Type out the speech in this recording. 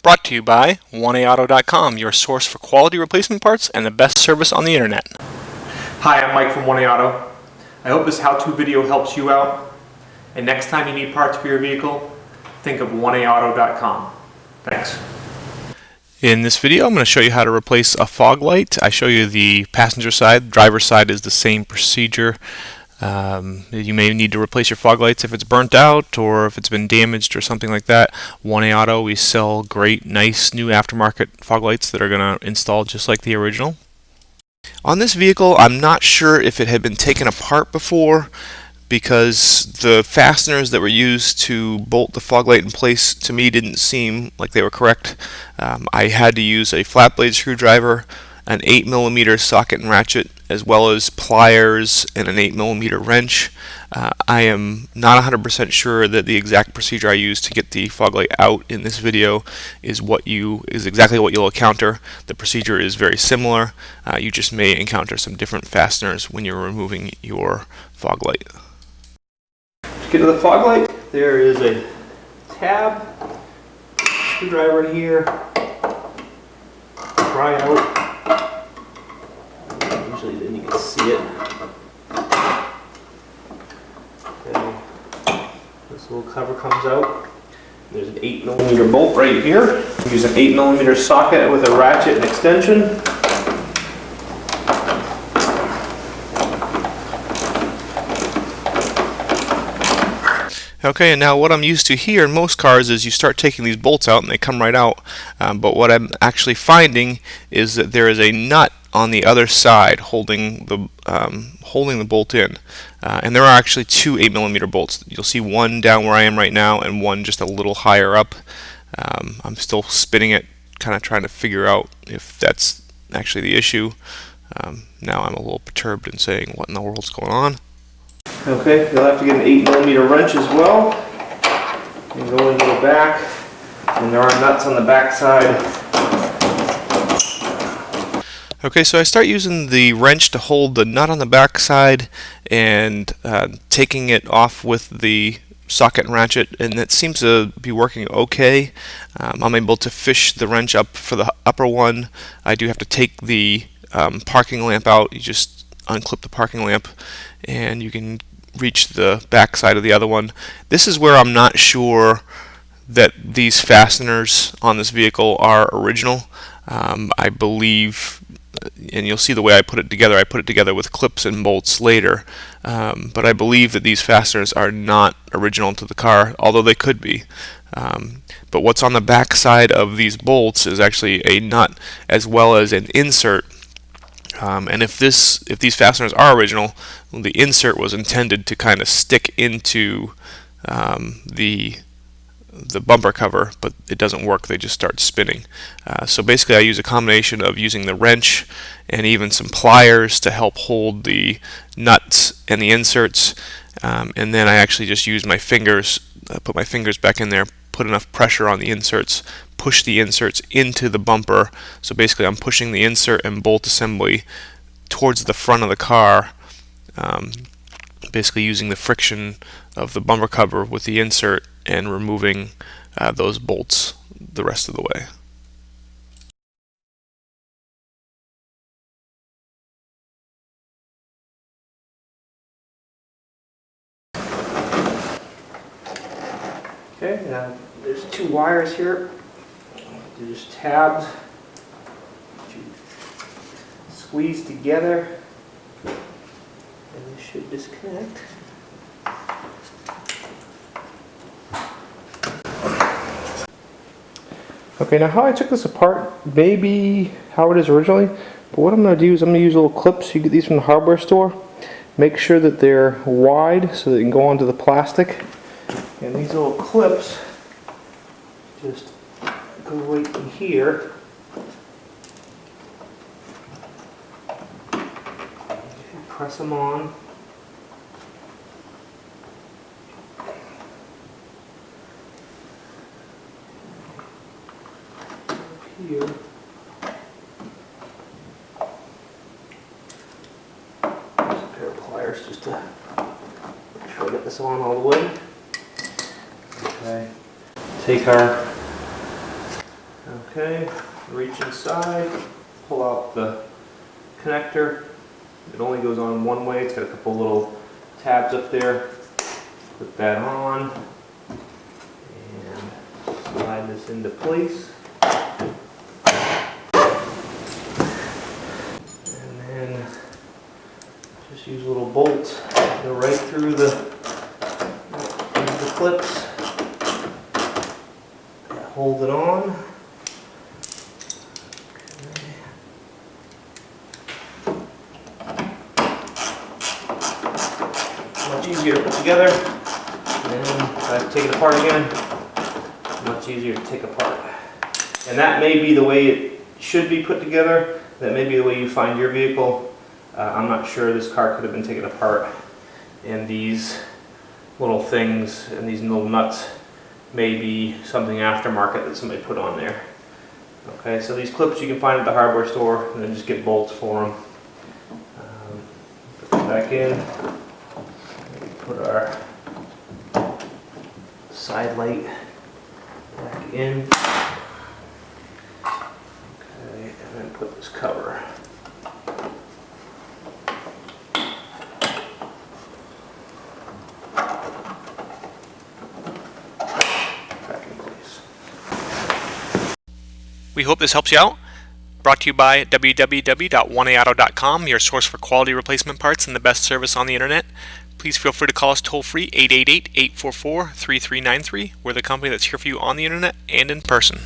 Brought to you by 1AAuto.com, your source for quality replacement parts and the best service on the internet. Hi, I'm Mike from 1AAuto. I hope this how-to video helps you out. And next time you need parts for your vehicle, think of 1AAuto.com. Thanks. In this video, I'm going to show you how to replace a fog light. I show you the passenger side. Driver's side is the same procedure. You may need to replace your fog lights if it's burnt out or if it's been damaged or something like that. 1AAuto, we sell great, nice, new aftermarket fog lights that are going to install just like the original. On this vehicle, I'm not sure if it had been taken apart before, because the fasteners that were used to bolt the fog light in place to me didn't seem like they were correct. I had to use a flat blade screwdriver, an 8mm socket and ratchet, as well as pliers and an 8mm wrench. I am not 100% sure that the exact procedure I used to get the fog light out in this video is exactly what you'll encounter. The procedure is very similar. You just may encounter some different fasteners when you're removing your fog light. To get to the fog light, there is a tab, screwdriver in here, pry out. Usually then you can see it. Okay. This little cover comes out. There's an 8mm bolt right here. Use an 8mm socket with a ratchet and extension. Okay, and now what I'm used to here in most cars is you start taking these bolts out and they come right out, but what I'm actually finding is that there is a nut on the other side holding the bolt in, and there are actually two 8mm bolts. You'll see one down where I am right now and one just a little higher up. I'm still spinning it, kind of trying to figure out if that's actually the issue. Now I'm a little perturbed and saying, what in the world's going on? Okay, you'll have to get an 8mm wrench as well, and go into the back, and there are nuts on the back side. Okay, so I start using the wrench to hold the nut on the back side and taking it off with the socket and ratchet, and it seems to be working okay. I'm able to fish the wrench up for the upper one. I do have to take the parking lamp out. You just unclip the parking lamp and you can reach the back side of the other one. This is where I'm not sure that these fasteners on this vehicle are original. I believe, and you'll see the way I put it together with clips and bolts later, but I believe that these fasteners are not original to the car, although they could be. But what's on the back side of these bolts is actually a nut as well as an insert. And if these fasteners are original, the insert was intended to kind of stick into the bumper cover, but it doesn't work. They just start spinning. So basically I use a combination of using the wrench and even some pliers to help hold the nuts and the inserts, and then I actually just use my fingers, put my fingers back in there, put enough pressure on the inserts, push the inserts into the bumper. So basically I'm pushing the insert and bolt assembly towards the front of the car, basically using the friction of the bumper cover with the insert and removing those bolts the rest of the way. Okay, now there's two wires here. There's tabs that you squeeze together, and this should disconnect. Okay, now how I took this apart, maybe how it is originally, but what I'm going to do is I'm going to use little clips. You get these from the hardware store. Make sure that they're wide so they can go onto the plastic. And these little clips just go right in here. Press them on. Here. Use a pair of pliers just to make sure I get this on all the way. Okay. Take our Okay, reach inside, pull out the connector. It only goes on one way. It's got a couple little tabs up there. Put that on and slide this into place. And then just use a little bolt to go right through the clips. Hold it on. Much easier to put together. And then I take it apart again. Much easier to take apart. And that may be the way it should be put together. That may be the way you find your vehicle. I'm not sure. This car could have been taken apart. And these little things and these little nuts may be something aftermarket that somebody put on there. Okay, so these clips you can find at the hardware store, and then just get bolts for them. Put them back in. Put our side light back in. Okay, and then put this cover. We hope this helps you out. Brought to you by www.1aauto.com, your source for quality replacement parts and the best service on the internet. Please feel free to call us toll-free 888-844-3393. We're the company that's here for you on the internet and in person.